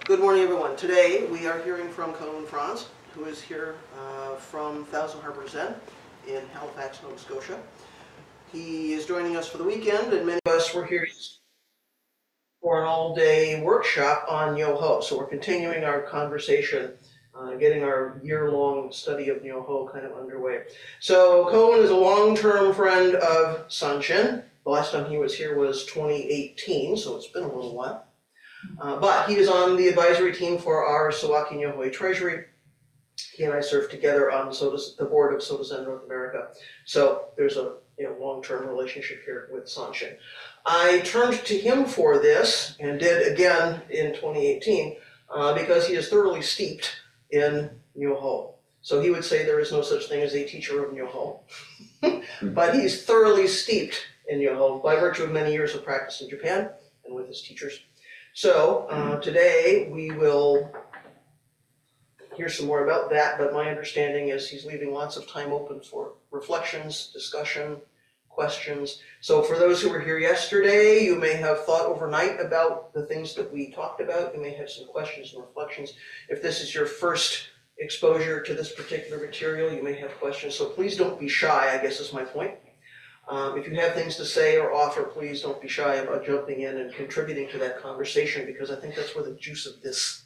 Good morning, everyone. Today we are hearing from Koun Franz, who is here from Harbours Zen in Halifax, Nova Scotia. He is joining us for the weekend, and many of us were here for an all-day workshop on Nyoho. So we're continuing our conversation, getting our year-long study of Nyoho kind of underway. So Koun is a long-term friend of Sanshin. The last time he was here was 2018, so it's been a little while. But he is on the advisory team for our Sawaki Nyoho-e Treasury. He and I serve together on the board of Soto Zen North America. So there's a long-term relationship here with Sanshin. I turned to him for this, and did again in 2018, because he is thoroughly steeped in Nyoho. So he would say there is no such thing as a teacher of Nyoho. But he's thoroughly steeped in Nyoho by virtue of many years of practice in Japan and with his teachers. So today we will hear some more about that, but my understanding is he's leaving lots of time open for reflections, discussion, questions. So for those who were here yesterday, you may have thought overnight about the things that we talked about. You may have some questions and reflections. If this is your first exposure to this particular material, you may have questions. So please don't be shy, I guess is my point. If you have things to say or offer, please don't be shy about jumping in and contributing to that conversation, because I think that's where the juice of this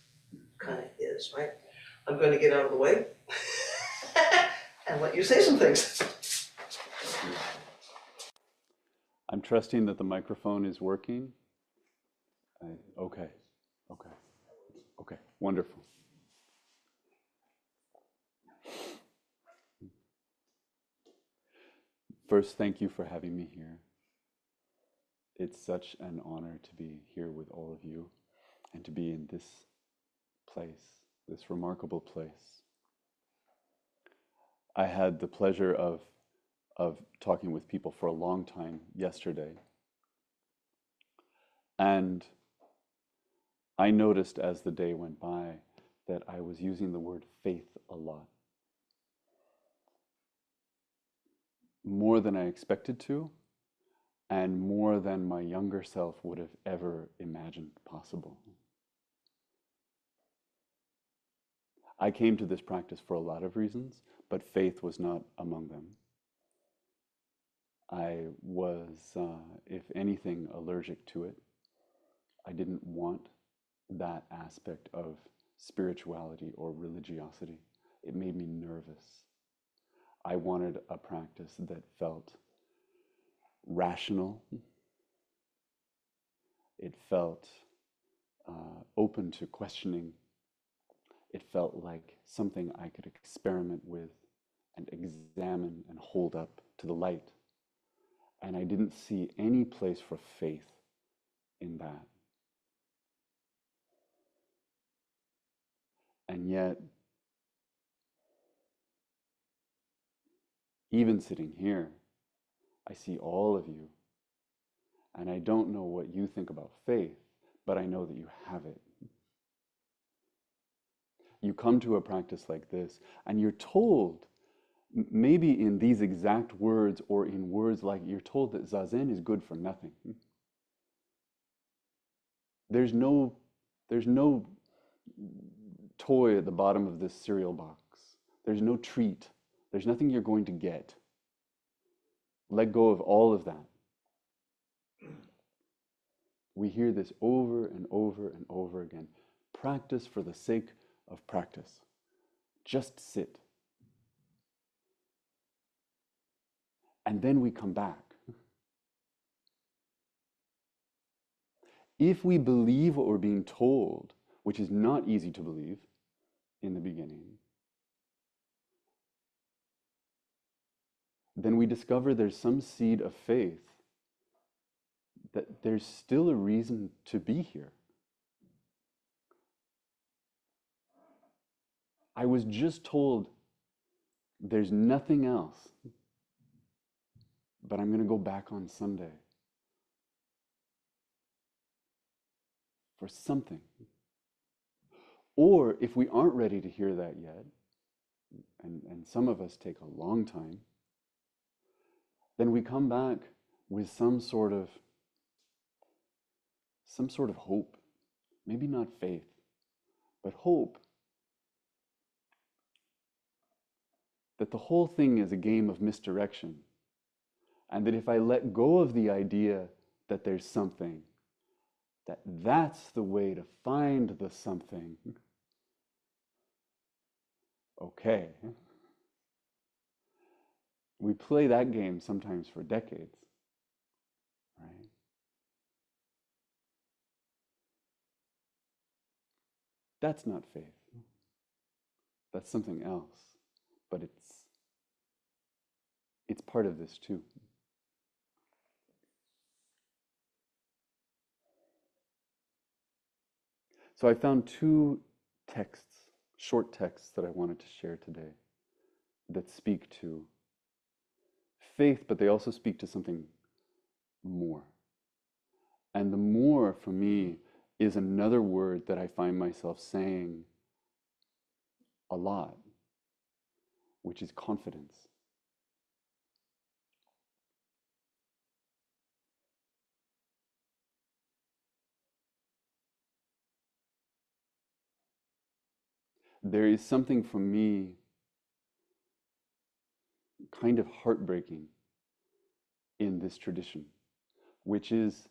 kind of is, right? I'm going to get out of the way and let you say some things. I'm trusting that the microphone is working. Okay, wonderful. First, thank you for having me here. It's such an honor to be here with all of you and to be in this place, this remarkable place. I had the pleasure of talking with people for a long time yesterday. And I noticed as the day went by that I was using the word faith a lot. More than I expected to, and more than my younger self would have ever imagined possible. I came to this practice for a lot of reasons, but faith was not among them. I was, if anything, allergic to it. I didn't want that aspect of spirituality or religiosity. It made me nervous. I wanted a practice that felt rational. It felt open to questioning. It felt like something I could experiment with and examine and hold up to the light. And I didn't see any place for faith in that. And yet, even sitting here, I see all of you, and I don't know what you think about faith, but I know that you have it. You come to a practice like this, and you're told, maybe in these exact words or in words like you're told that Zazen is good for nothing. There's no toy at the bottom of this cereal box. There's no treat. There's nothing you're going to get. Let go of all of that. We hear this over and over and over again. Practice for the sake of practice. Just sit. And then we come back. If we believe what we're being told, which is not easy to believe in the beginning, then we discover there's some seed of faith that there's still a reason to be here. I was just told there's nothing else, but I'm going to go back on Sunday for something. Or if we aren't ready to hear that yet, and some of us take a long time, then we come back with some sort of hope, maybe not faith, but hope that the whole thing is a game of misdirection, and that if I let go of the idea that there's something, that's the way to find the something. Okay. We play that game sometimes for decades, right? That's not faith. That's something else, but it's part of this too. So I found two texts, short texts that I wanted to share today that speak to faith, but they also speak to something more. And the more for me is another word that I find myself saying a lot, which is confidence. There is something for me kind of heartbreaking in this tradition, which is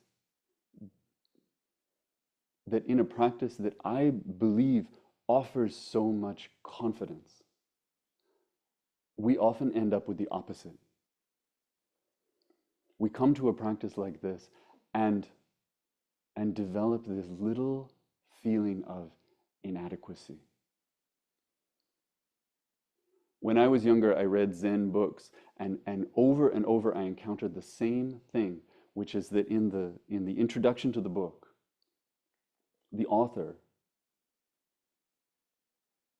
that in a practice that I believe offers so much confidence, we often end up with the opposite. We come to a practice like this and develop this little feeling of inadequacy. When I was younger, I read Zen books, and over I encountered the same thing, which is that in the introduction to the book, the author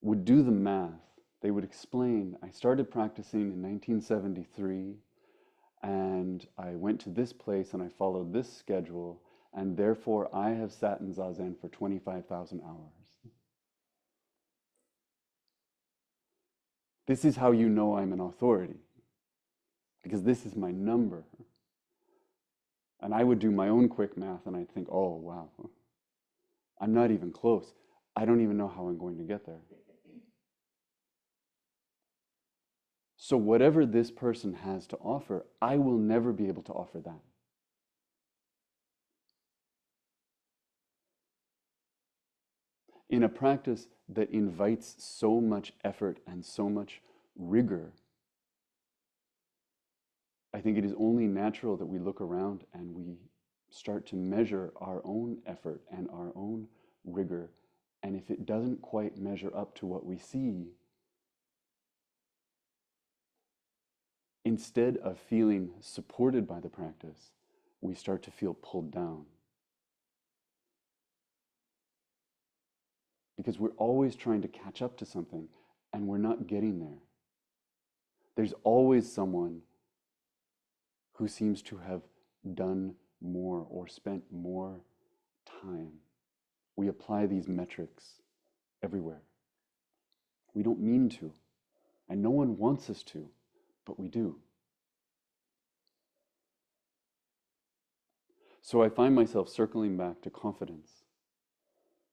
would do the math. They would explain, I started practicing in 1973, and I went to this place and I followed this schedule, and therefore I have sat in Zazen for 25,000 hours. This is how you know I'm an authority, because this is my number. And I would do my own quick math and I'd think, oh, wow, I'm not even close. I don't even know how I'm going to get there. So whatever this person has to offer, I will never be able to offer that. In a practice that invites so much effort and so much rigor, I think it is only natural that we look around and we start to measure our own effort and our own rigor. And if it doesn't quite measure up to what we see, instead of feeling supported by the practice, we start to feel pulled down. Because we're always trying to catch up to something and we're not getting there. There's always someone who seems to have done more or spent more time. We apply these metrics everywhere. We don't mean to, and no one wants us to, but we do. So I find myself circling back to confidence,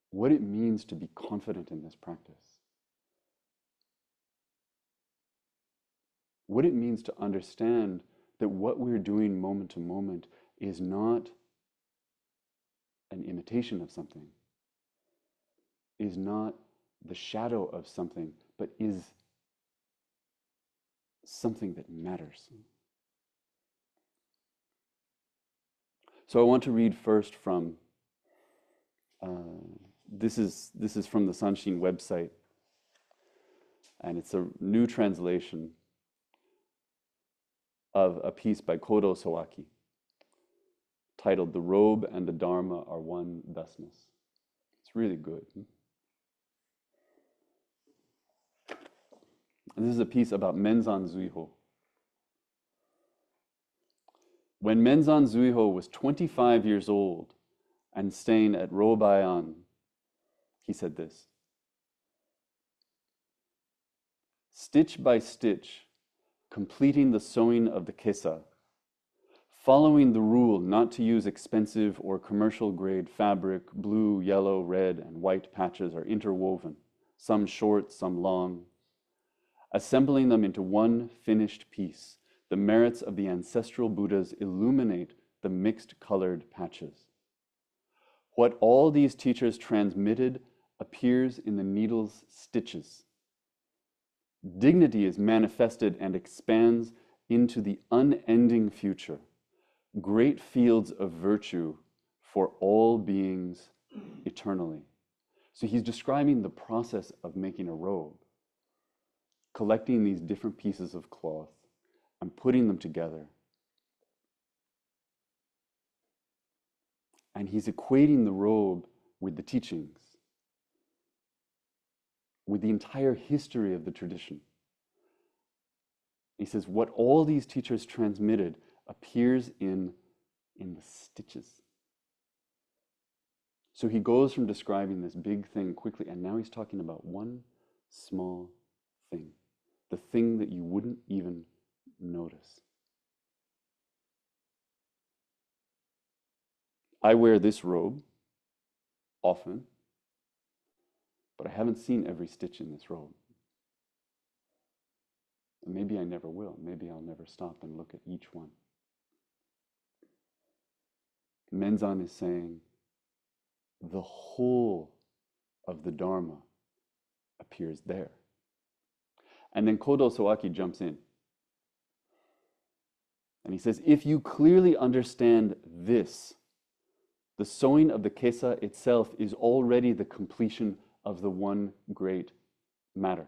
what it means to be confident in this practice, what it means to understand that what we're doing moment to moment is not an imitation of something, is not the shadow of something, but is something that matters. So I want to read first from, this is from the Sanshin website, and it's a new translation of a piece by Kodo Sawaki titled "The Robe and the Dharma Are One Thusness." It's really good. And this is a piece about Menzan Zuiho. When Menzan Zuiho was 25 years old and staying at Robe, he said this: stitch by stitch, completing the sewing of the kesa, Following the rule not to use expensive or commercial grade fabric, blue, yellow, red, and white patches are interwoven, some short, some long. Assembling them into one finished piece, the merits of the ancestral Buddhas illuminate the mixed colored patches. What all these teachers transmitted appears in the needle's stitches. Dignity is manifested and expands into the unending future, great fields of virtue for all beings eternally. So he's describing the process of making a robe, collecting these different pieces of cloth and putting them together. And he's equating the robe with the teachings, with the entire history of the tradition. He says, what all these teachers transmitted appears in the stitches. So he goes from describing this big thing quickly, and now he's talking about one small thing, the thing that you wouldn't even notice. I wear this robe often, but I haven't seen every stitch in this robe. And maybe I never will. Maybe I'll never stop and look at each one. Menzan is saying the whole of the Dharma appears there. And then Kodo Sawaki jumps in. And he says, if you clearly understand this, the sewing of the kesa itself is already the completion of the one great matter.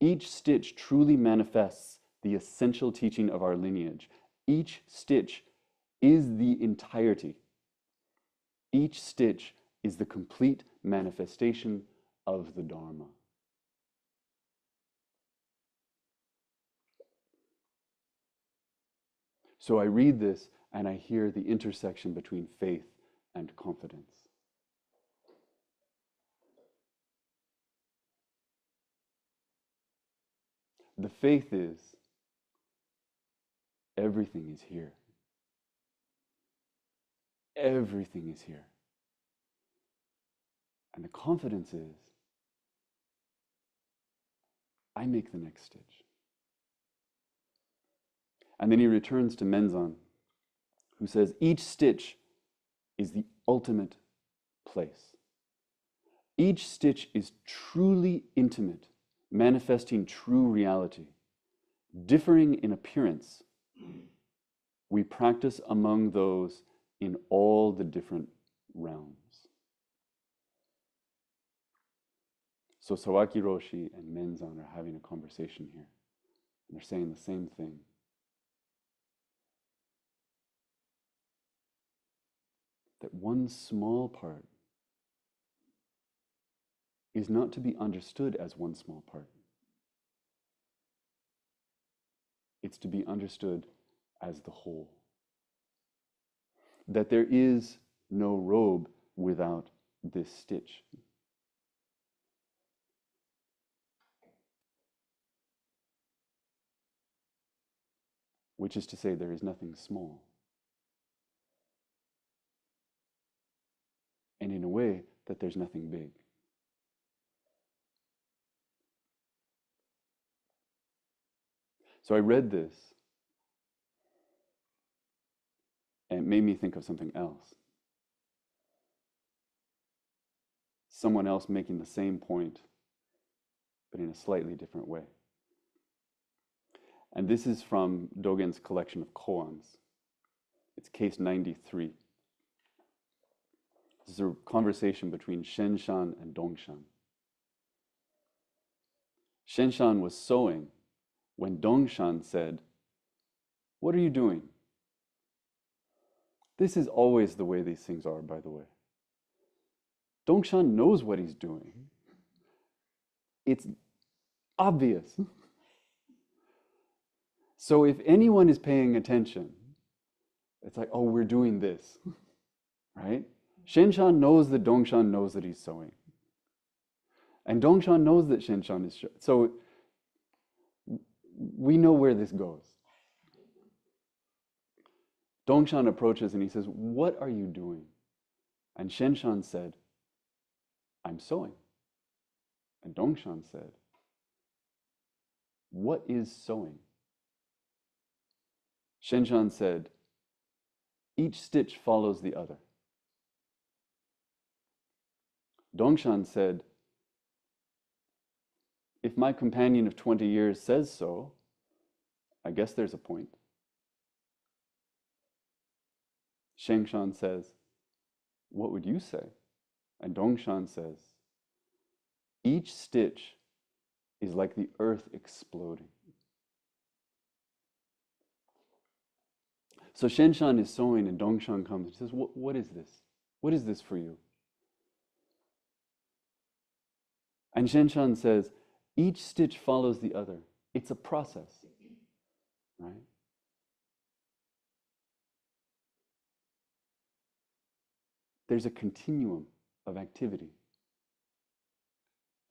Each stitch truly manifests the essential teaching of our lineage. Each stitch is the entirety. Each stitch is the complete manifestation of the Dharma. So I read this and I hear the intersection between faith and confidence. The faith is everything is here. Everything is here. And the confidence is I make the next stitch. And then he returns to Menzan, who says each stitch is the ultimate place. Each stitch is truly intimate, manifesting true reality. Differing in appearance, we practice among those in all the different realms. So Sawaki Roshi and Menzan are having a conversation here. And they're saying the same thing. That one small part is not to be understood as one small part. It's to be understood as the whole. That there is no robe without this stitch. Which is to say, there is nothing small. And in a way, that there's nothing big. So I read this, and it made me think of something else. Someone else making the same point, but in a slightly different way. And this is from Dogen's collection of koans. It's case 93. This is a conversation between Shenshan and Dongshan. Shenshan was sewing when Dongshan said, "What are you doing?" This is always the way these things are, by the way. Dongshan knows what he's doing. It's obvious. So if anyone is paying attention, it's like, oh, we're doing this, right? Shenshan knows that Dongshan knows that he's sewing. And Dongshan knows that Shenshan is sewing. So we know where this goes. Dongshan approaches and he says, "What are you doing?" And Shenshan said, "I'm sewing." And Dongshan said, "What is sewing?" Shenshan said, "Each stitch follows the other." Dongshan said, "If my companion of 20 years says so, I guess there's a point." Shenshan says, "What would you say?" And Dongshan says, "Each stitch is like the earth exploding." So Shenshan is sewing and Dongshan comes and says, what is this? What is this for you?" And Shenshan says, "Each stitch follows the other. It's a process, right? There's a continuum of activity.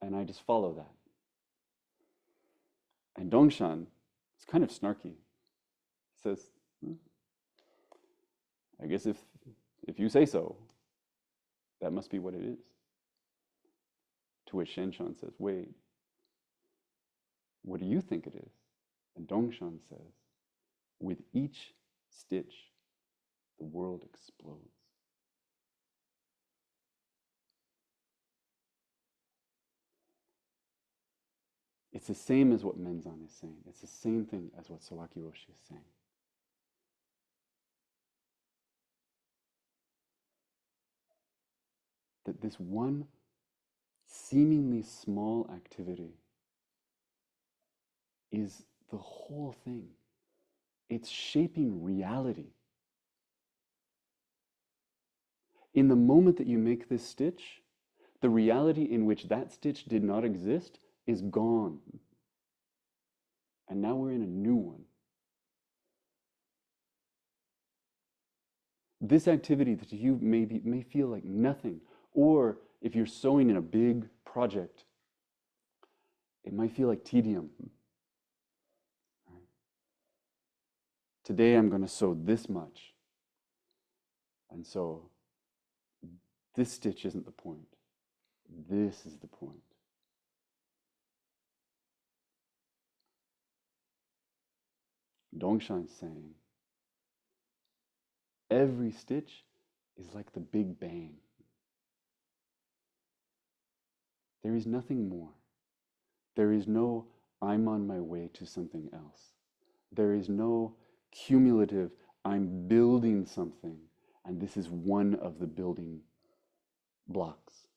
And I just follow that." And Dongshan is kind of snarky. He says, "I guess if you say so, that must be what it is." To which Shenshan says, "Wait, what do you think it is?" And Dongshan says, "With each stitch, the world explodes." It's the same as what Menzan is saying. It's the same thing as what Sawaki Roshi is saying. That this one seemingly small activity is the whole thing. It's shaping reality. In the moment that you make this stitch, the reality in which that stitch did not exist is gone. And now we're in a new one. This activity that you may feel like nothing, or if you're sewing in a big project, it might feel like tedium. Right? Today I'm going to sew this much. And so this stitch isn't the point. This is the point. Dongshan is saying, every stitch is like the Big Bang. There is nothing more. There is no, I'm on my way to something else. There is no cumulative, I'm building something, and this is one of the building blocks.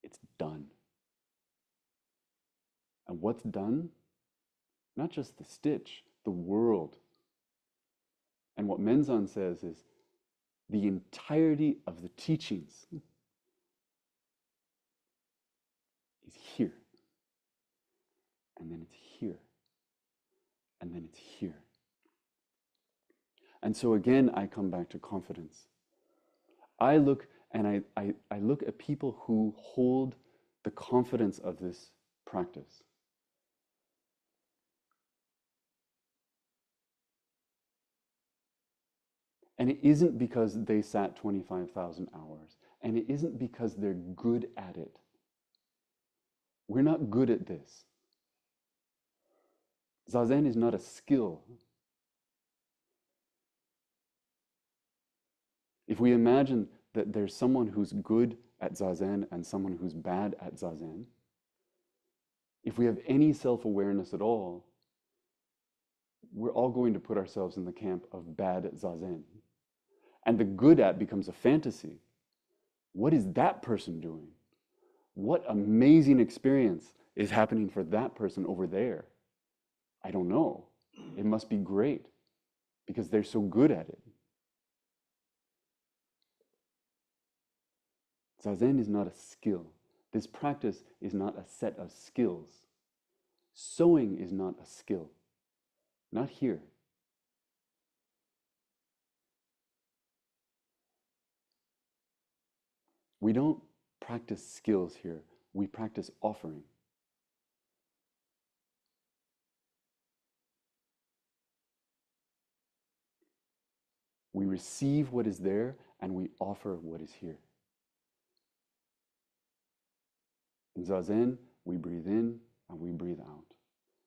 It's done. And what's done? Not just the stitch, the world. And what Menzan says is the entirety of the teachings is here. And then it's here. And then it's here. And so again, I come back to confidence. I look and I look at people who hold the confidence of this practice. And it isn't because they sat 25,000 hours. And it isn't because they're good at it. We're not good at this. Zazen is not a skill. If we imagine that there's someone who's good at Zazen and someone who's bad at Zazen, if we have any self-awareness at all, we're all going to put ourselves in the camp of bad at Zazen. And the good at becomes a fantasy. What is that person doing? What amazing experience is happening for that person over there? I don't know. It must be great because they're so good at it. Zazen is not a skill. This practice is not a set of skills. Sewing is not a skill. Not here. We don't practice skills here. We practice offering. We receive what is there and we offer what is here. In Zazen, we breathe in and we breathe out.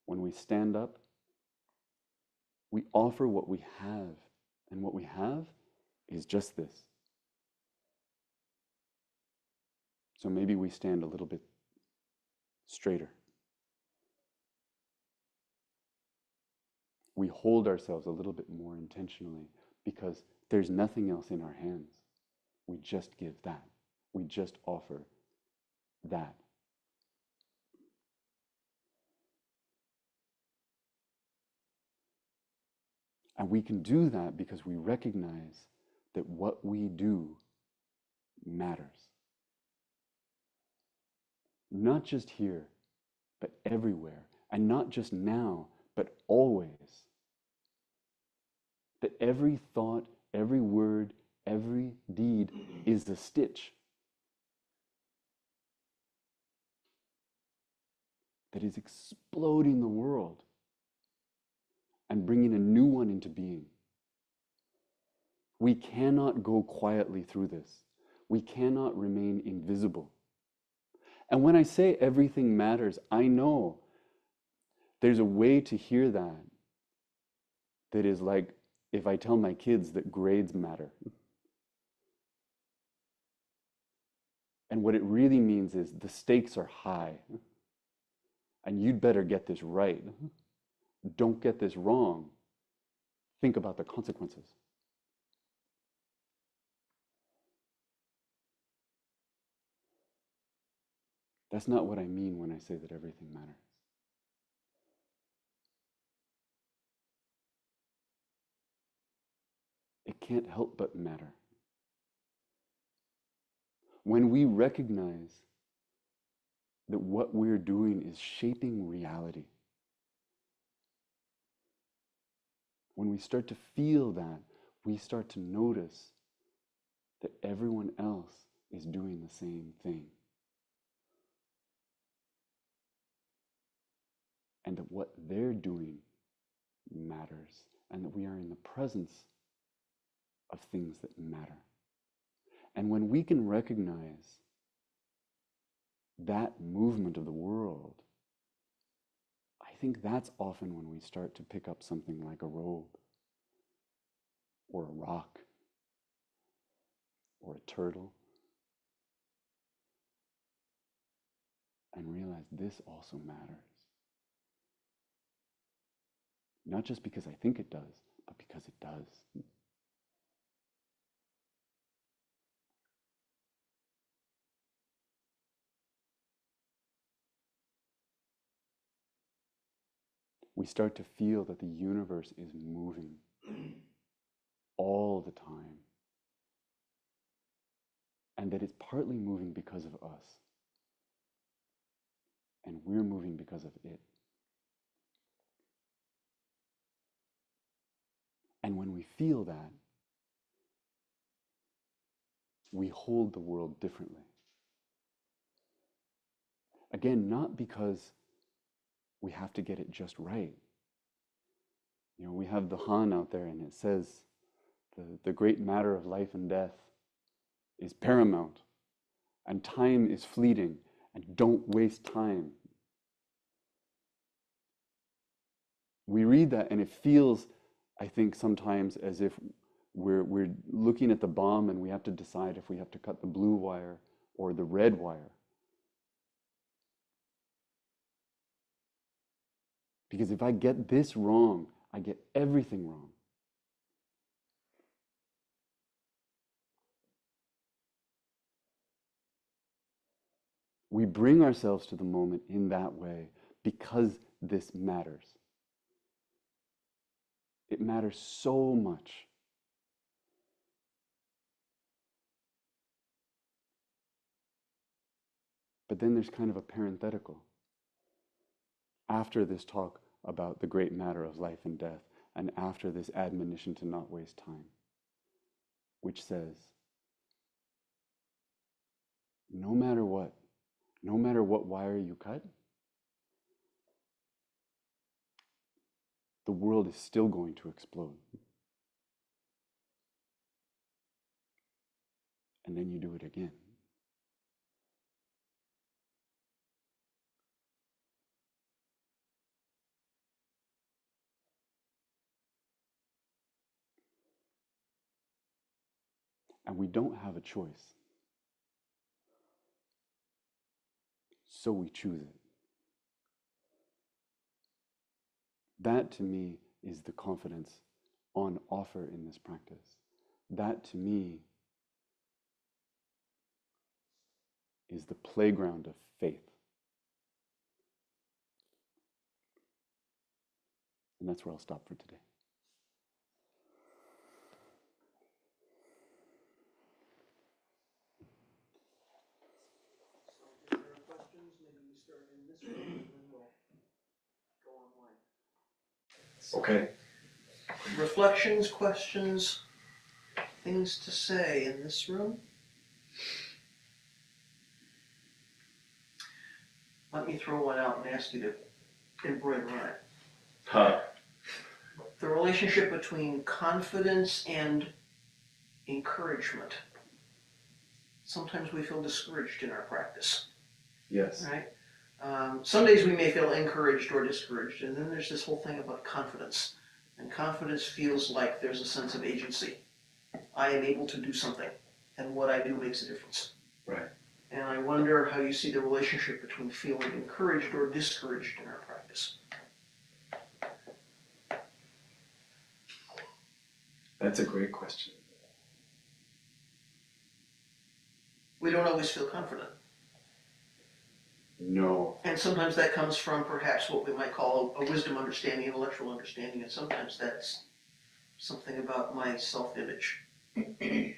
When we stand up, we offer what we have. And what we have is just this. So maybe we stand a little bit straighter. We hold ourselves a little bit more intentionally because there's nothing else in our hands. We just give that. We just offer that. And we can do that because we recognize that what we do matters. Not just here, but everywhere. And not just now, but always. That every thought, every word, every deed is a stitch that is exploding the world and bringing a new one into being. We cannot go quietly through this. We cannot remain invisible. And when I say everything matters, I know there's a way to hear that that is like if I tell my kids that grades matter. And what it really means is the stakes are high. And you'd better get this right. Don't get this wrong. Think about the consequences. That's not what I mean when I say that everything matters. It can't help but matter. When we recognize that what we're doing is shaping reality, when we start to feel that, we start to notice that everyone else is doing the same thing. And that what they're doing matters, and that we are in the presence of things that matter. And when we can recognize that movement of the world, I think that's often when we start to pick up something like a robe, or a rock, or a turtle, and realize this also matters. Not just because I think it does, but because it does. We start to feel that the universe is moving all the time. And that it's partly moving because of us. And we're moving because of it. And when we feel that, we hold the world differently. Again, not because we have to get it just right. You know, we have the Han out there and it says the great matter of life and death is paramount, and time is fleeting, and don't waste time. We read that and it feels, I think, sometimes as if we're looking at the bomb and we have to decide if we have to cut the blue wire or the red wire. Because if I get this wrong, I get everything wrong. We bring ourselves to the moment in that way because this matters. It matters so much. But then there's kind of a parenthetical. After this talk about the great matter of life and death, and after this admonition to not waste time, which says, no matter what wire you cut, the world is still going to explode. and then you do it again. And we don't have a choice. So we choose it. That to me is the confidence on offer in this practice. That to me is the playground of faith. And that's where I'll stop for today. So if there are questions, maybe we start in this room and then we'll go online. Okay. Reflections, questions, things to say in this room? Let me throw one out and ask you to embroider on it. Huh. The relationship between confidence and encouragement. Sometimes we feel discouraged in our practice, Yes. right? Some days we may feel encouraged or discouraged, and then there's this whole thing about confidence. And confidence feels like there's a sense of agency. I am able to do something, and what I do makes a difference. Right. And I wonder how you see the relationship between feeling encouraged or discouraged in our practice. That's a great question. We don't always feel confident. No. And sometimes that comes from perhaps what we might call a wisdom understanding, intellectual understanding, and sometimes that's something about my self-image.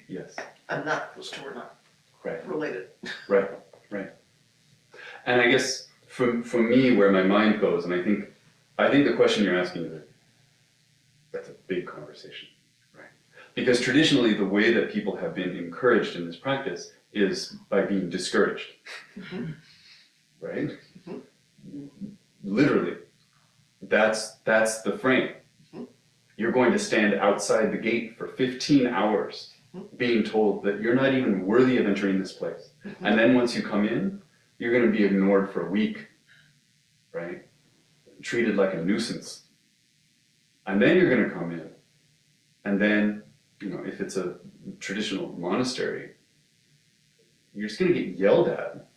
Yes. And not, those two are not Right. related. Right. Right. And I guess for me, where my mind goes, and I think the question you're asking is that's a big conversation, right? Because traditionally, the way that people have been encouraged in this practice is by being discouraged, Mm-hmm. right? Mm-hmm. Literally, that's the frame. Mm-hmm. You're going to stand outside the gate for 15 hours being told that you're not even worthy of entering this place. Mm-hmm. And then once you come in, you're going to be ignored for a week, right? Treated like a nuisance. And then you're going to come in. And then, if it's a traditional monastery, you're just going to get yelled at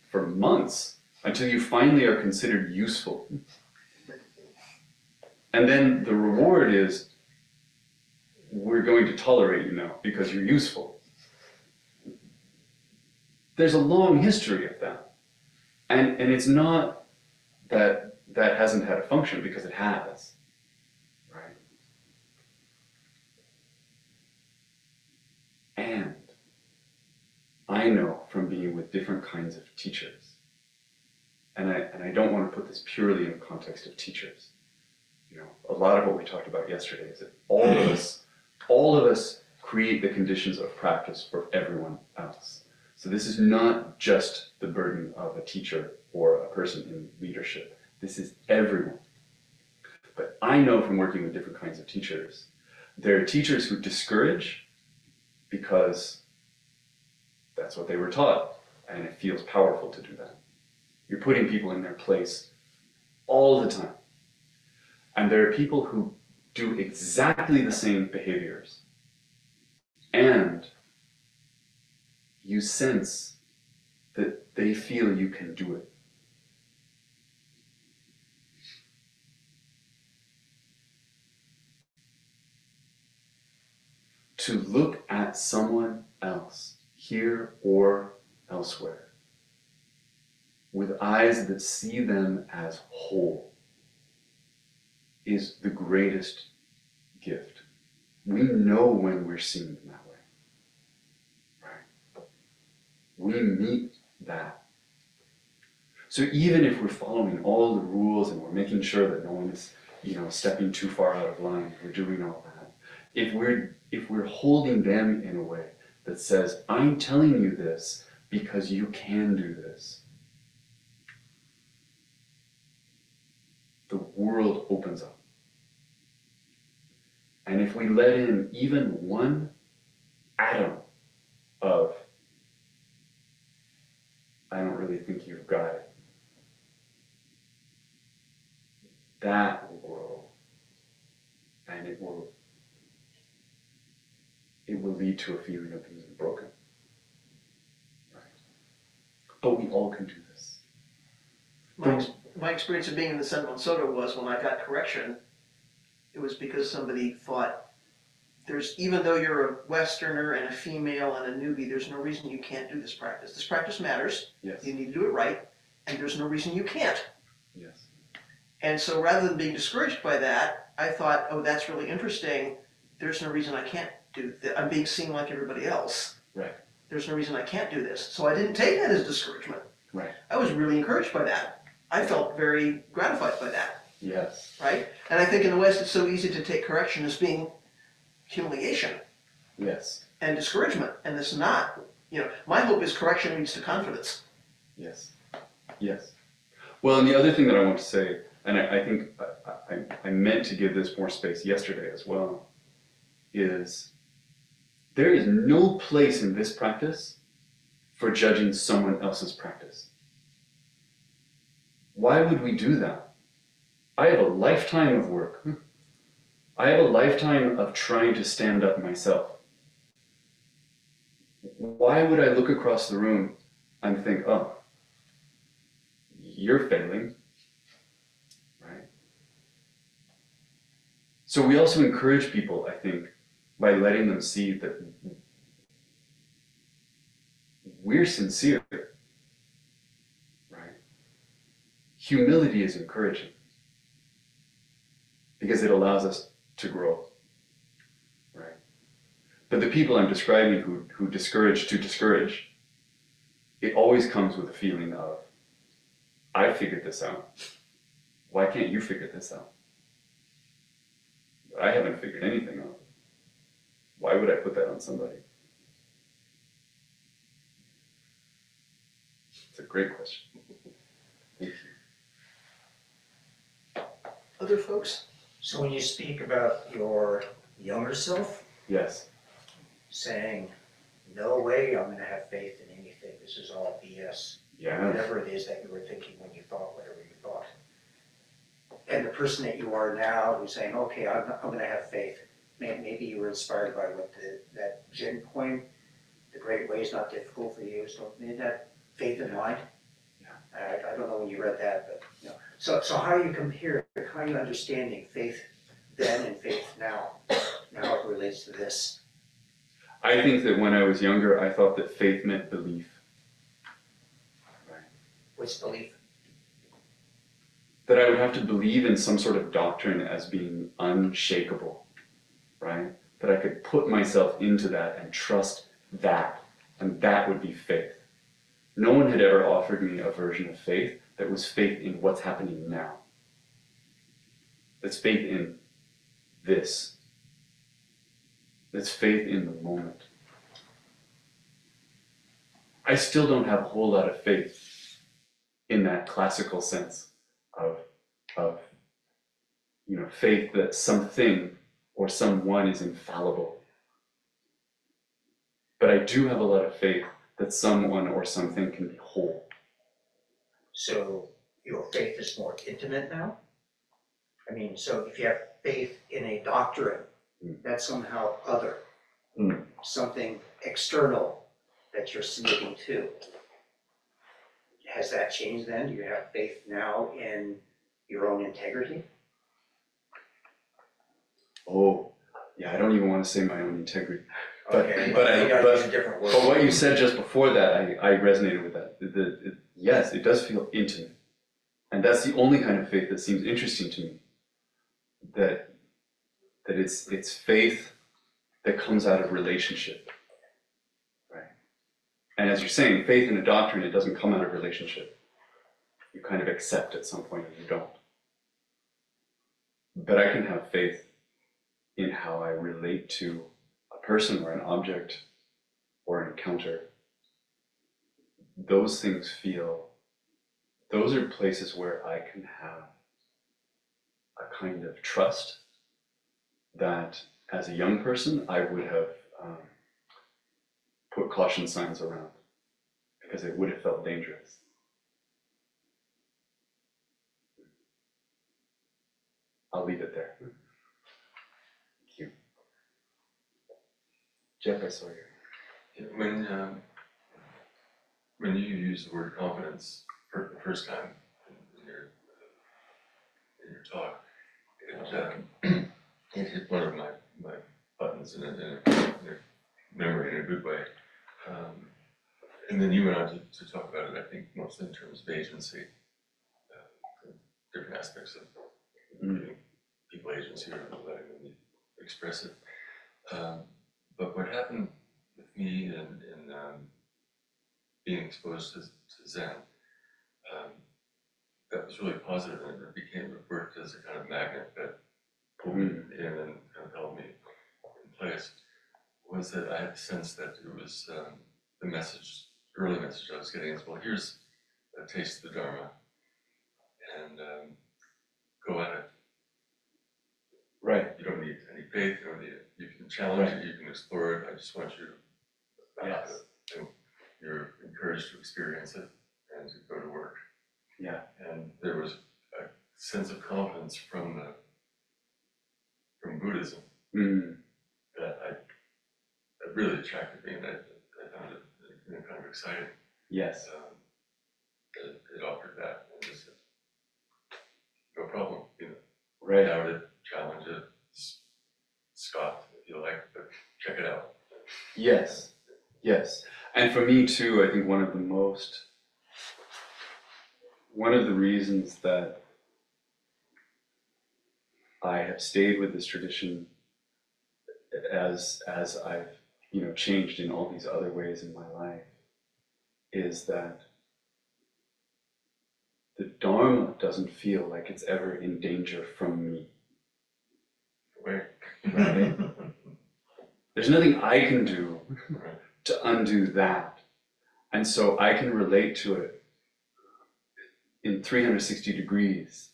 for months until you finally are considered useful. And then the reward is, we're going to tolerate you now because you're useful. There's a long history of that. And it's not that hasn't had a function, because it has, right? And I know from being with different kinds of teachers, and I don't want to put this purely in the context of teachers. A lot of what we talked about yesterday is that all of us create the conditions of practice for everyone else. So this is not just the burden of a teacher or a person in leadership. This is everyone. But I know from working with different kinds of teachers, there are teachers who discourage because that's what they were taught, and it feels powerful to do that. You're putting people in their place all the time. And there are people who do exactly the same behaviors, and you sense that they feel you can do it. To look at someone else, here or elsewhere, with eyes that see them as whole, is the greatest gift. We know when we're seeing them that way, right? We meet that. So even if we're following all the rules and we're making sure that no one is, stepping too far out of line, we're doing all that. If we're holding them in a way that says, I'm telling you this because you can do this, the world opens up. And if we let in even one atom of, I don't really think you've got it, that will grow, and it will lead to a feeling of being broken. Right? But we all can do this. My experience of being in the Senbon Soto was when I got correction, it was because somebody thought, even though you're a Westerner and a female and a newbie, there's no reason you can't do this practice. This practice matters. Yes. You need to do it right, and there's no reason you can't. Yes. And so rather than being discouraged by that, I thought, oh, that's really interesting. There's no reason I can't do this. I'm being seen like everybody else. Right. There's no reason I can't do this. So I didn't take that as discouragement. Right. I was really encouraged by that. I felt very gratified by that. Yes. Right? And I think in the West it's so easy to take correction as being humiliation. Yes. And discouragement. And it's not. My hope is correction leads to confidence. Yes. Yes. Well, and the other thing that I want to say, and I think I meant to give this more space yesterday as well, is there is no place in this practice for judging someone else's practice. Why would we do that? I have a lifetime of work. I have a lifetime of trying to stand up myself. Why would I look across the room and think, oh, you're failing, right? So we also encourage people, I think, by letting them see that we're sincere, right? Humility is encouraging because it allows us to grow, right? But the people I'm describing who discourage to discourage, it always comes with a feeling of, I figured this out. Why can't you figure this out? I haven't figured anything out. Why would I put that on somebody? It's a great question. Thank you. Other folks? So when you speak about your younger self, Yes. saying, no way I'm going to have faith in anything, this is all BS, Yeah. whatever it is that you were thinking when you thought whatever you thought. And the person that you are now who's saying, okay, I'm going to have faith. Maybe you were inspired by what that Zen coin, the great way is not difficult for you. So made that faith in mind. Yeah. I don't know when you read that, but So how are you comparing, how are you understanding faith then and faith now? Now it relates to this. I think that when I was younger, I thought that faith meant belief. Right. What's belief? That I would have to believe in some sort of doctrine as being unshakable, right? That I could put myself into that and trust that, and that would be faith. No one had ever offered me a version of faith that was faith in what's happening now. That's faith in this. That's faith in the moment. I still don't have a whole lot of faith in that classical sense of faith that something or someone is infallible. But I do have a lot of faith that someone or something can be whole. So your faith is more intimate now? I mean, so if you have faith in a doctrine, that's somehow other, something external that you're submitting to. Has that changed then? Do you have faith now in your own integrity? Oh, yeah, I don't even want to say my own integrity. Okay, But use a different word. what you said just before that, I resonated with that. Yes, it does feel intimate. And that's the only kind of faith that seems interesting to me. That it's faith that comes out of relationship. Right? And as you're saying, faith in a doctrine, it doesn't come out of relationship. You kind of accept at some point and you don't. But I can have faith in how I relate to a person or an object or an encounter. Those things those are places where I can have a kind of trust that as a young person I would have put caution signs around because it would have felt dangerous. I'll leave it there. Thank you. Jeff, I saw you. When you use the word confidence for the first time in your talk, it hit one of my buttons in a memory in a good way. And then you went on to talk about it, I think, mostly in terms of agency, different aspects of giving people agency or letting them express it. But what happened with me in being exposed to Zen, that was really positive, and it worked as a kind of magnet that pulled me in and kind of held me in place, was that I had the sense that it was the early message I was getting is, well, here's a taste of the Dharma, and go at it. Right. You don't need any faith, you can challenge it, you can explore it, I just want you to Yes. and you're encouraged to experience it and to go to work. Yeah. And there was a sense of confidence from Buddhism that really attracted me, and I found it kind of exciting. Yes. It offered that, and just said, no problem, Right. doubt it, challenge it, scoff if you like, but check it out. Yes. Yes. And for me too, I think one of the reasons that I have stayed with this tradition as I've changed in all these other ways in my life is that the Dharma doesn't feel like it's ever in danger from me. Right. Right? There's nothing I can do Right. to undo that. And so I can relate to it in 360 degrees,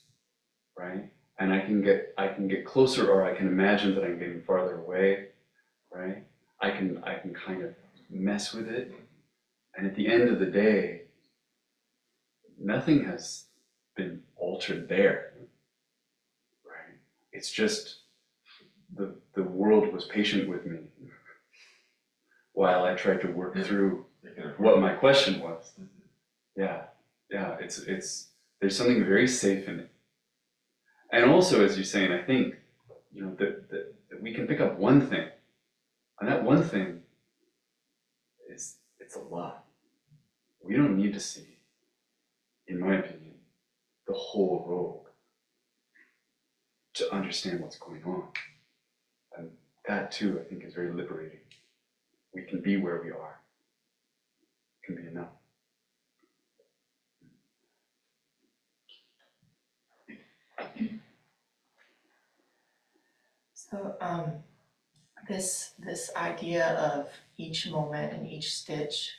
right? And I can get closer, or I can imagine that I'm getting farther away, right? I can kind of mess with it. And at the end of the day, nothing has been altered there, right? It's just the world was patient with me while I tried to work through what my question was. Yeah, it's there's something very safe in it. And also, as you're saying, I think, that we can pick up one thing, and that one thing it's a lot. We don't need to see, in my opinion, the whole robe to understand what's going on. And that too, I think, is very liberating. We can be where we are. It can be enough. So this idea of each moment and each stitch,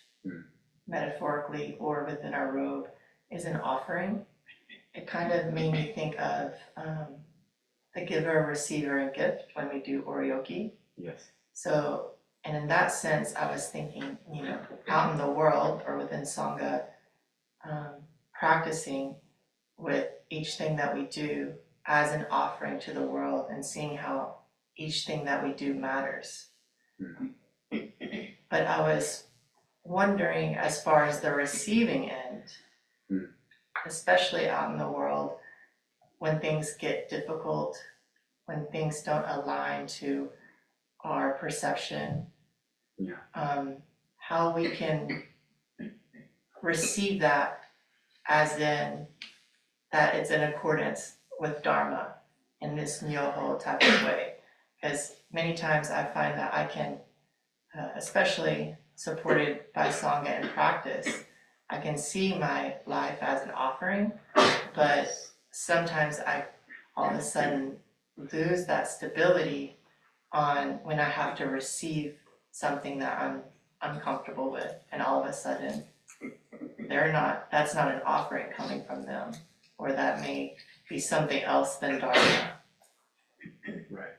metaphorically or within our robe, is an offering. It kind of made me think of the giver, receiver, and gift when we do oryoki. Yes. So, and in that sense, I was thinking, out in the world or within Sangha, practicing with each thing that we do as an offering to the world and seeing how each thing that we do matters. But I was wondering, as far as the receiving end, especially out in the world, when things get difficult, when things don't align to our perception, how we can receive that as in that it's in accordance with Dharma in this Nyoho type of way. Because many times I find that I can, especially supported by Sangha and practice, I can see my life as an offering, but sometimes I all of a sudden lose that stability on when I have to receive something that I'm uncomfortable with, and all of a sudden that's not an offering coming from them, or that may be something else than Dharma. Right.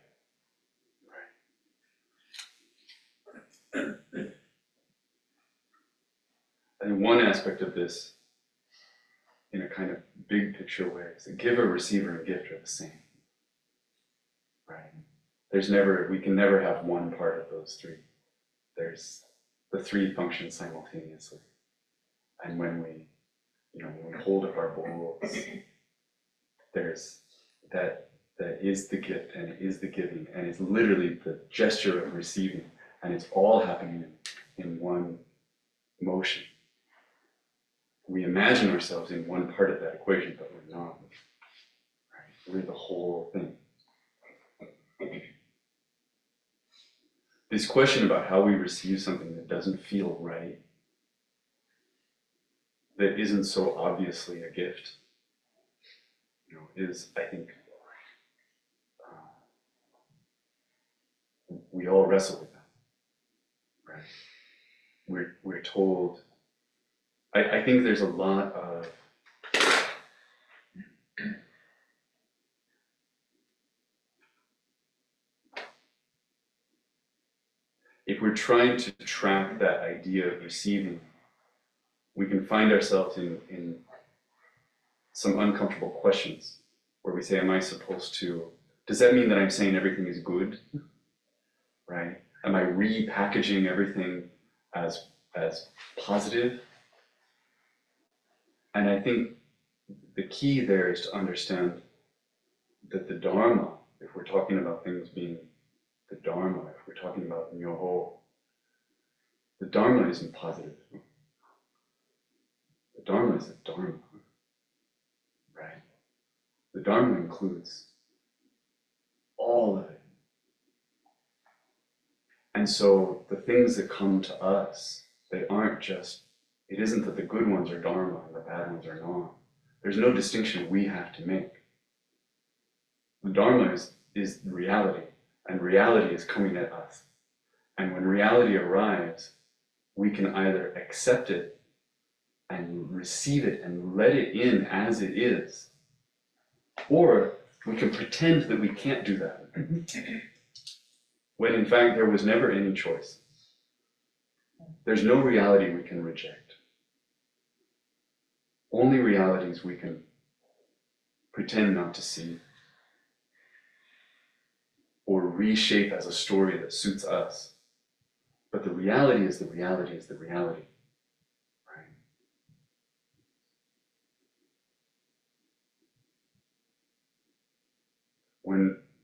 I think one aspect of this, in a kind of big picture way, is that giver, receiver, and gift are the same. Right? We can never have one part of those three. There's the three functions simultaneously. And when we hold up our bowls, there's that is the gift and it is the giving, and it's literally the gesture of receiving, and it's all happening in one motion. We imagine ourselves in one part of that equation, but we're not. Right? We're the whole thing. This question about how we receive something that doesn't feel right, that isn't so obviously a gift, is, I think, we all wrestle with that, right? We're told, I think there's a lot of if we're trying to track that idea of receiving, we can find ourselves in some uncomfortable questions where we say, am I supposed to, does that mean that I'm saying everything is good? Right? Am I repackaging everything as positive? And I think the key there is to understand that the dharma, if we're talking about things being the dharma, if we're talking about Nyoho, the dharma isn't positive. The dharma is the dharma, right? The dharma includes all of it. And so the things that come to us, they aren't just, it isn't that the good ones are dharma and the bad ones are not. There's no distinction we have to make. The dharma is reality, and reality is coming at us. And when reality arrives, we can either accept it and receive it and let it in as it is, or we can pretend that we can't do that. When in fact there was never any choice. There's no reality we can reject. Only realities we can pretend not to see or reshape as a story that suits us. But the reality is the reality is the reality. Right?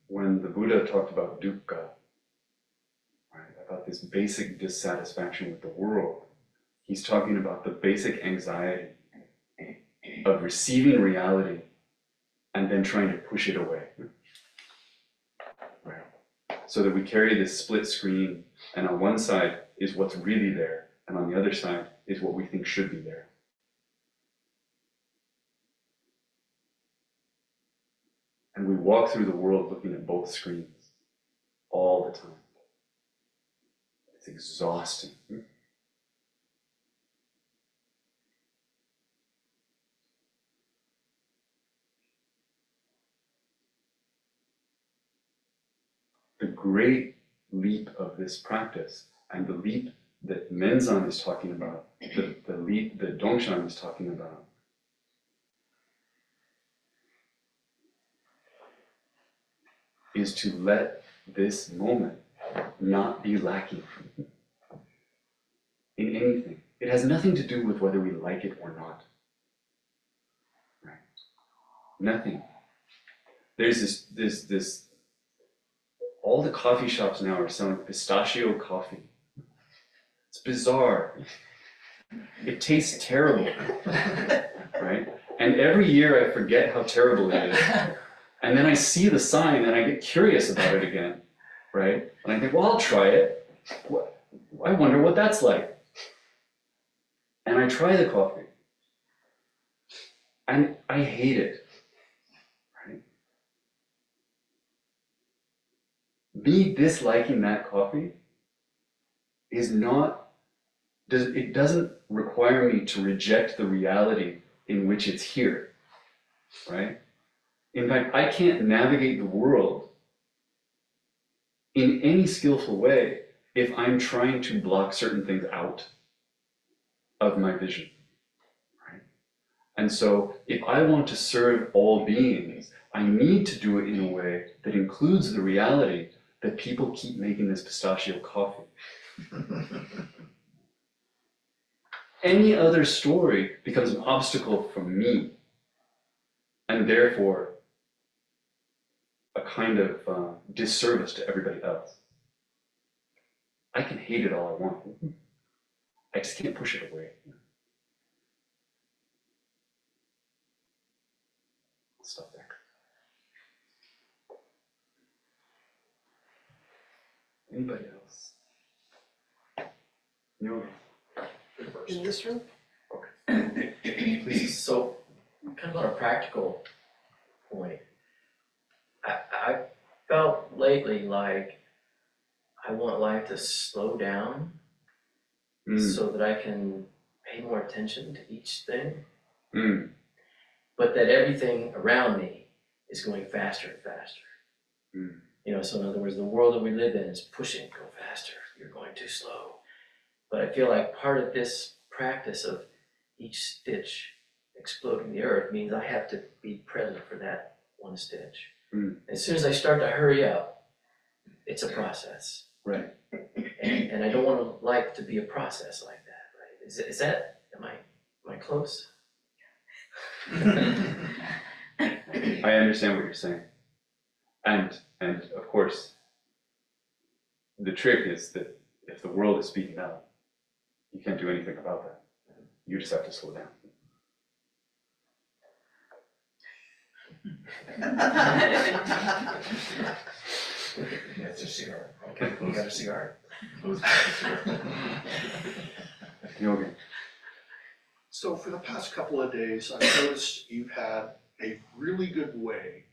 When the Buddha talked about dukkha, right, about this basic dissatisfaction with the world, he's talking about the basic anxiety of receiving reality and then trying to push it away. Right? So that we carry this split screen, and on one side is what's really there, and on the other side is what we think should be there. And we walk through the world looking at both screens all the time. It's exhausting. The great leap of this practice, and the leap that Menzan is talking about, the leap that Dongshan is talking about, is to let this moment not be lacking in anything. It has nothing to do with whether we like it or not. Right? Nothing. There's this, all the coffee shops now are selling pistachio coffee. It's bizarre. It tastes terrible, right? And every year I forget how terrible it is. And then I see the sign and I get curious about it again, right? And I think, well, I'll try it. I wonder what that's like. And I try the coffee. And I hate it, right? Me disliking that coffee is not, it doesn't require me to reject the reality in which it's here, right? In fact, I can't navigate the world in any skillful way if I'm trying to block certain things out. of my vision, right? And so if I want to serve all beings, I need to do it in a way that includes the reality that people keep making this pistachio coffee. Any other story becomes an obstacle for me, and therefore a kind of disservice to everybody else. I can hate it all I want. I just can't push it away. I'll stop there. Anybody else? Nyoho-e. In this room? Please. So, kind of on a practical point, I felt lately like I want life to slow down so that I can pay more attention to each thing, but that everything around me is going faster and faster. You know, so in other words, the world that we live in is pushing, go faster, you're going too slow. But I feel like part of this practice of each stitch exploding the earth means I have to be present for that one stitch. As soon as I start to hurry up, it's a process. Right. And I don't want life to be a process like that, right? Is that, am I close? I understand what you're saying. And of course, the trick is that if the world is speeding up, you can't do anything about that. You just have to slow down. That's a cigar. Okay, you got a cigar? Nyoho-e. So for the past couple of days, I've noticed you've had a really good way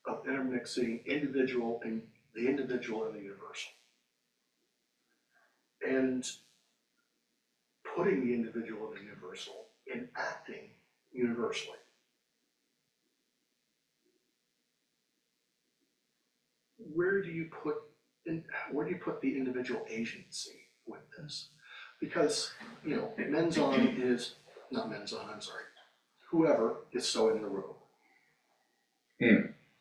of intermixing the individual and the universal. And putting the individual and the universal in acting universally. Where do you put the individual agency with this? Because, you know, whoever is sewing the robe.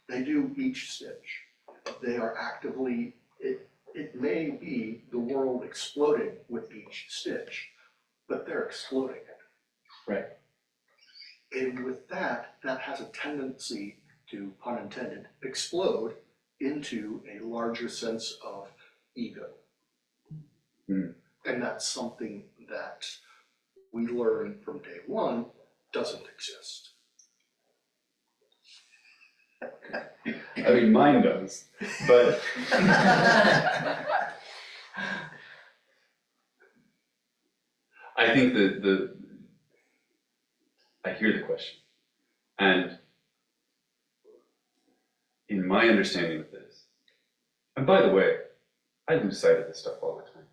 They do each stitch. They are actively, it may be the world exploding with each stitch, but they're exploding it. Right. And with that has a tendency to, pun intended, explode into a larger sense of ego. And that's something that we learn from day one doesn't exist. I mean, mine does, but I think that I hear the question, and in my understanding of this, and by the way, I lose sight of this stuff all the time,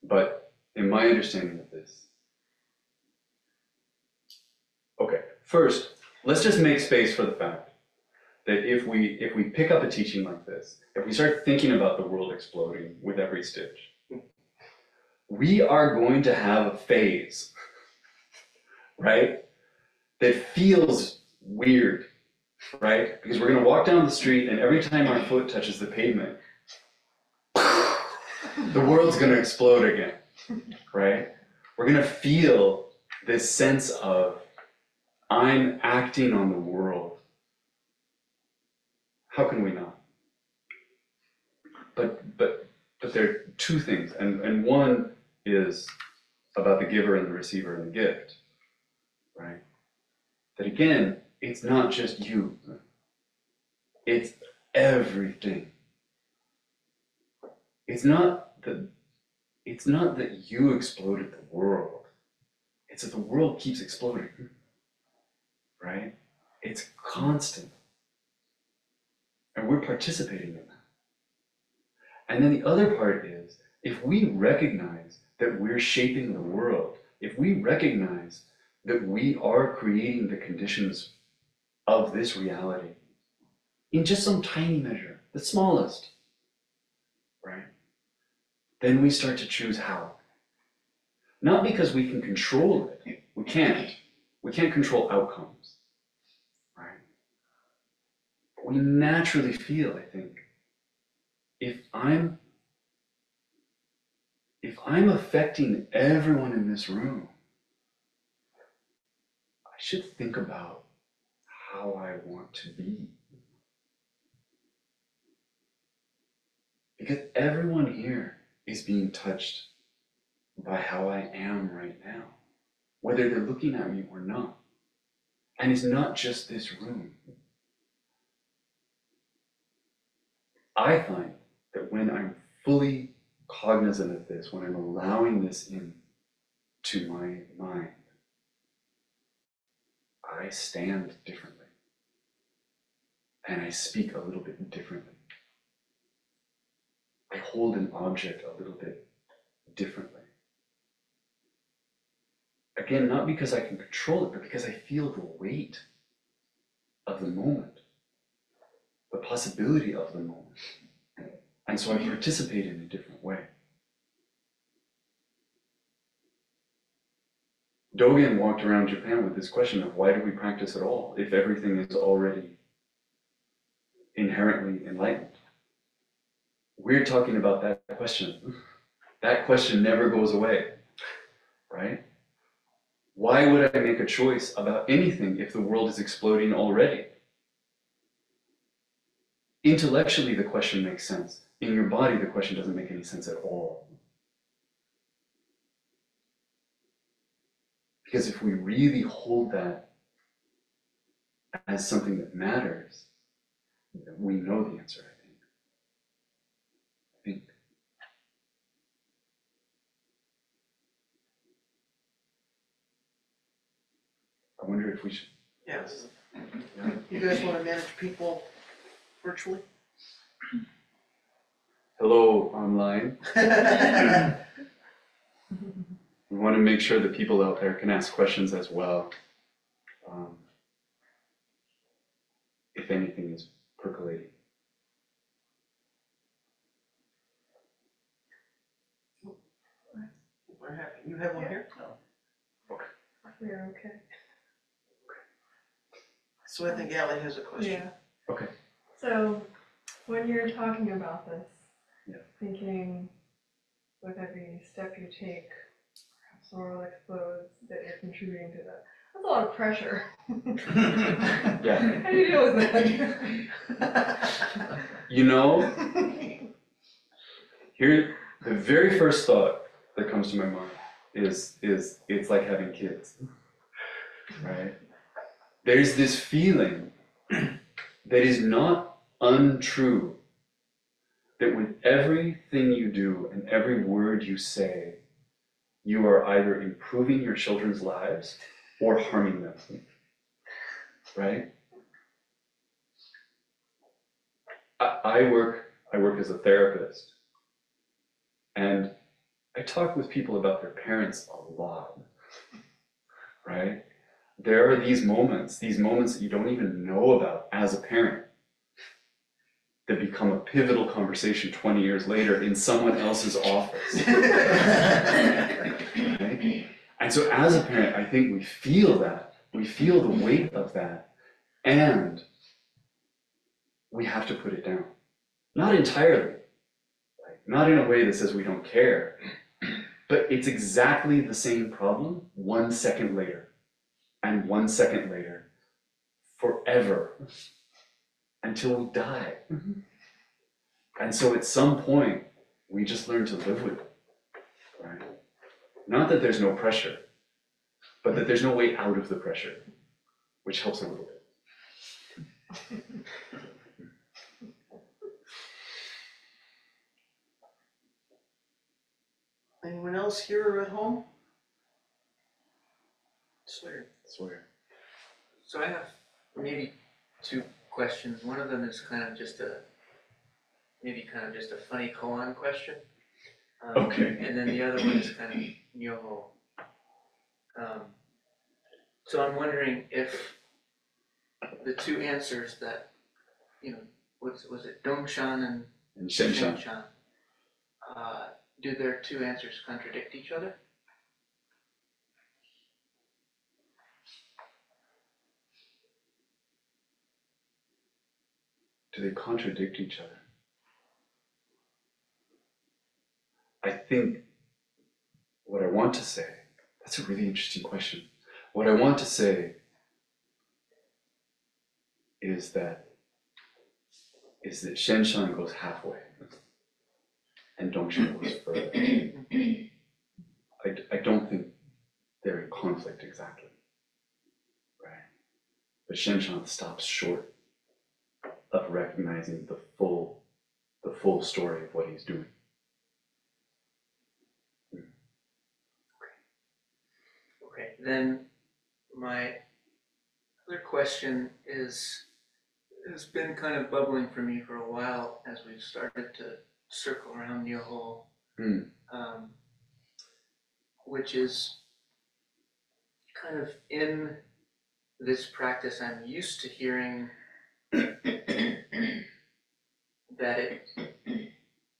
but in my understanding of this, okay, first, let's just make space for the fact that if we pick up a teaching like this, if we start thinking about the world exploding with every stitch, we are going to have a phase, right, that feels weird, right? Because we're going to walk down the street and every time our foot touches the pavement, the world's going to explode again, right? We're going to feel this sense of, I'm acting on the world. How can we not? But there are two things, and one is about the giver and the receiver and the gift, right? That again, it's not just you. It's everything. It's not that you exploded the world. It's that the world keeps exploding, right? It's constant. And we're participating in that. And then the other part is, if we recognize that we're shaping the world, if we recognize that we are creating the conditions of this reality, in just some tiny measure, the smallest, right? Then we start to choose how. Not because we can control it. We can't. We can't control outcomes, right? But we naturally feel, I think, if I'm affecting everyone in this room, I should think about how I want to be. Because everyone here is being touched by how I am right now, whether they're looking at me or not. And it's not just this room. I find that when I'm fully cognizant of this, when I'm allowing this in to my mind, I stand differently. And I speak a little bit differently. I hold an object a little bit differently. Again, not because I can control it, but because I feel the weight of the moment, the possibility of the moment. And so I participate in a different way. Dogen walked around Japan with this question of why do we practice at all if everything is already inherently enlightened? We're talking about that question. That question never goes away, right? Why would I make a choice about anything if the world is exploding already? Intellectually, the question makes sense. In your body, the question doesn't make any sense at all. Because if we really hold that as something that matters, we know the answer, I think. I wonder if we should. Yes. You guys want to manage people virtually? Hello, online. We want to make sure that people out there can ask questions as well. If anything is percolating. We're happy. You have one here? No. We're okay. So I think Allie has a question. Yeah. Okay. So when you're talking about this, Yeah. thinking with every step you take, perhaps the world explodes, that you're contributing to that. That's a lot of pressure. Yeah. How do you deal with that? You know, here, the very first thought that comes to my mind is it's like having kids, right? There's this feeling that is not untrue, that with everything you do and every word you say, you are either improving your children's lives or harming them, right? I work as a therapist, and I talk with people about their parents a lot, right? There are these moments that you don't even know about as a parent that become a pivotal conversation 20 years later in someone else's office. Right? And so as a parent, I think we feel that. We feel the weight of that, and we have to put it down. Not entirely, right? Not in a way that says we don't care, but it's exactly the same problem 1 second later, and 1 second later, forever, until we die. And so at some point, we just learn to live with it, right? Not that there's no pressure, but that there's no way out of the pressure, which helps a little bit. Anyone else here at home? Swear. So I have maybe two questions. One of them is kind of just a funny koan question. Okay. And then the other one is kind of Nyoho. So I'm wondering if the two answers that, was it Dongshan and Shenshan. Shenshan, do their two answers contradict each other? do they contradict each other? I think what I want to say, that's a really interesting question. What I want to say is that Shenshan goes halfway and Dongshan goes further. I don't think they're in conflict exactly, right? But Shenshan stops short of recognizing the full story of what he's doing. Okay, then my other question has been kind of bubbling for me for a while as we've started to circle around Nyoho, which is kind of in this practice I'm used to hearing that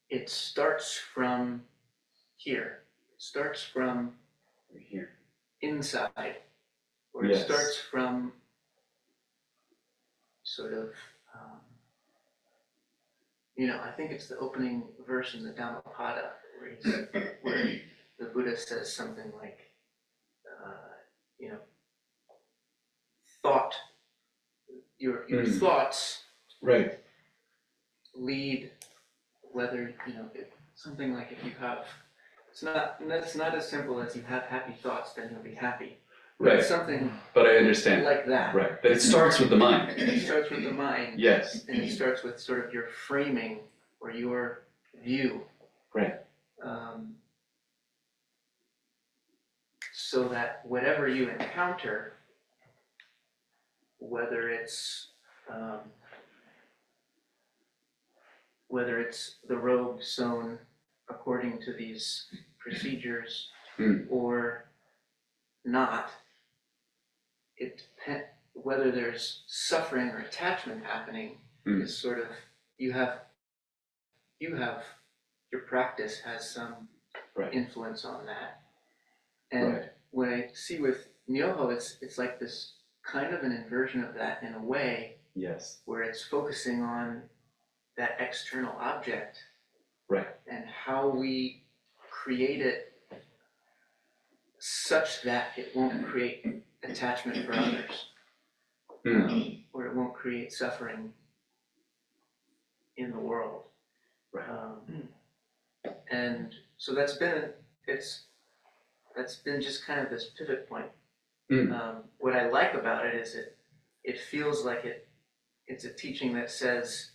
it starts from here. It starts from Here. inside, or Yes. it starts from sort of, I think it's the opening verse in the Dhammapada where the Buddha says something like, thought, your thoughts Right. lead, whether, something like if you have, it's not as simple as you have happy thoughts, then you'll be happy. Right. It's something But I understand. like that. Right. But it starts with the mind. It starts with the mind. Yes. And it starts with sort of your framing or your view. Right. So that whatever you encounter, whether it's the robe sewn according to these procedures or not, whether there's suffering or attachment happening is sort of your practice has some influence on that. And what I see with Nyoho, it's like this kind of an inversion of that in a way. Yes. Where it's focusing on that external object. Right. And how we create it such that it won't create attachment for others. Or it won't create suffering in the world. Right. And so that's been just kind of this pivot point. What I like about it is it feels like it's a teaching that says,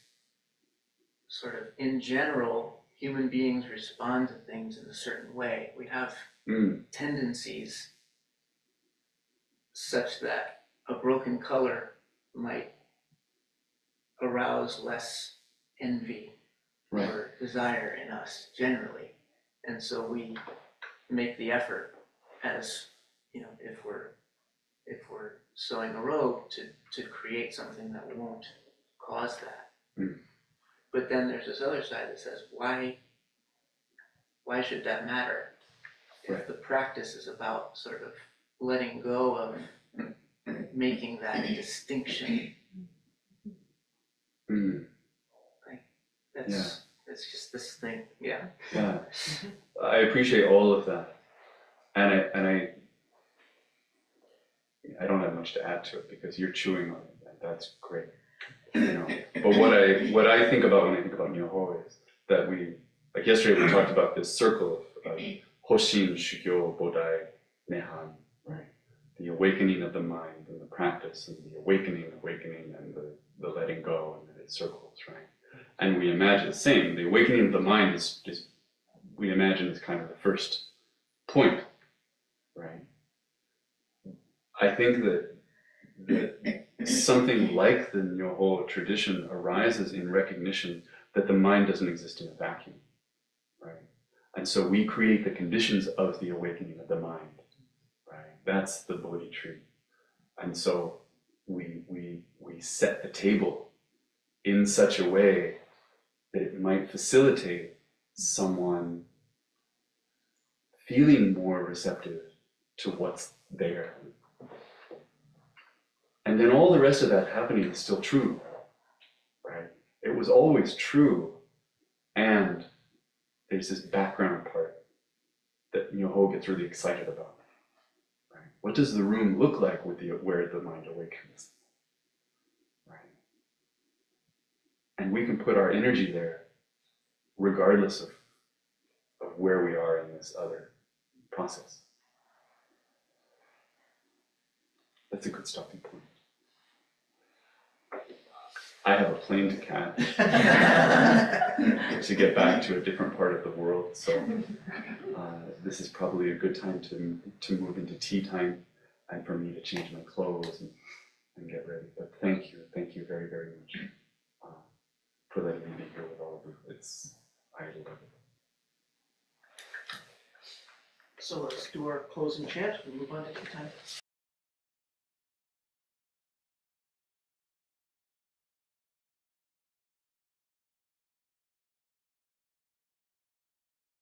sort of in general, human beings respond to things in a certain way. We have tendencies such that a broken color might arouse less envy or desire in us generally. And so we make the effort as, if we're sewing a robe to create something that won't cause that. But then there's this other side that says, why should that matter? If the practice is about sort of letting go of making that distinction. That's just this thing, yeah. I appreciate all of that, and I don't have much to add to it because you're chewing on it, and that's great. But what I think about when I think about Nyoho is that like yesterday we talked about this circle of Hoshin, Shugyo, Bodai, Nehan, right? The awakening of the mind and the practice, and the awakening, and the letting go, and then it circles, right? And we imagine the same. The awakening of the mind is we imagine is kind of the first point, right? I think that something like the Nyoho tradition arises in recognition that the mind doesn't exist in a vacuum, right? And so we create the conditions of the awakening of the mind, right? That's the Bodhi tree. And so we set the table in such a way that it might facilitate someone feeling more receptive to what's there. And then all the rest of that happening is still true, right? It was always true, and there's this background part that Nyoho gets really excited about. Right? What does the room look like with where the mind awakens? Right? And we can put our energy there regardless of where we are in this other process. That's a good stopping point. I have a plane to catch to get back to a different part of the world, so this is probably a good time to move into tea time and for me to change my clothes and get ready. But thank you very, very much for letting me be here with all of you. I love it. So let's do our closing chant and move on to tea time.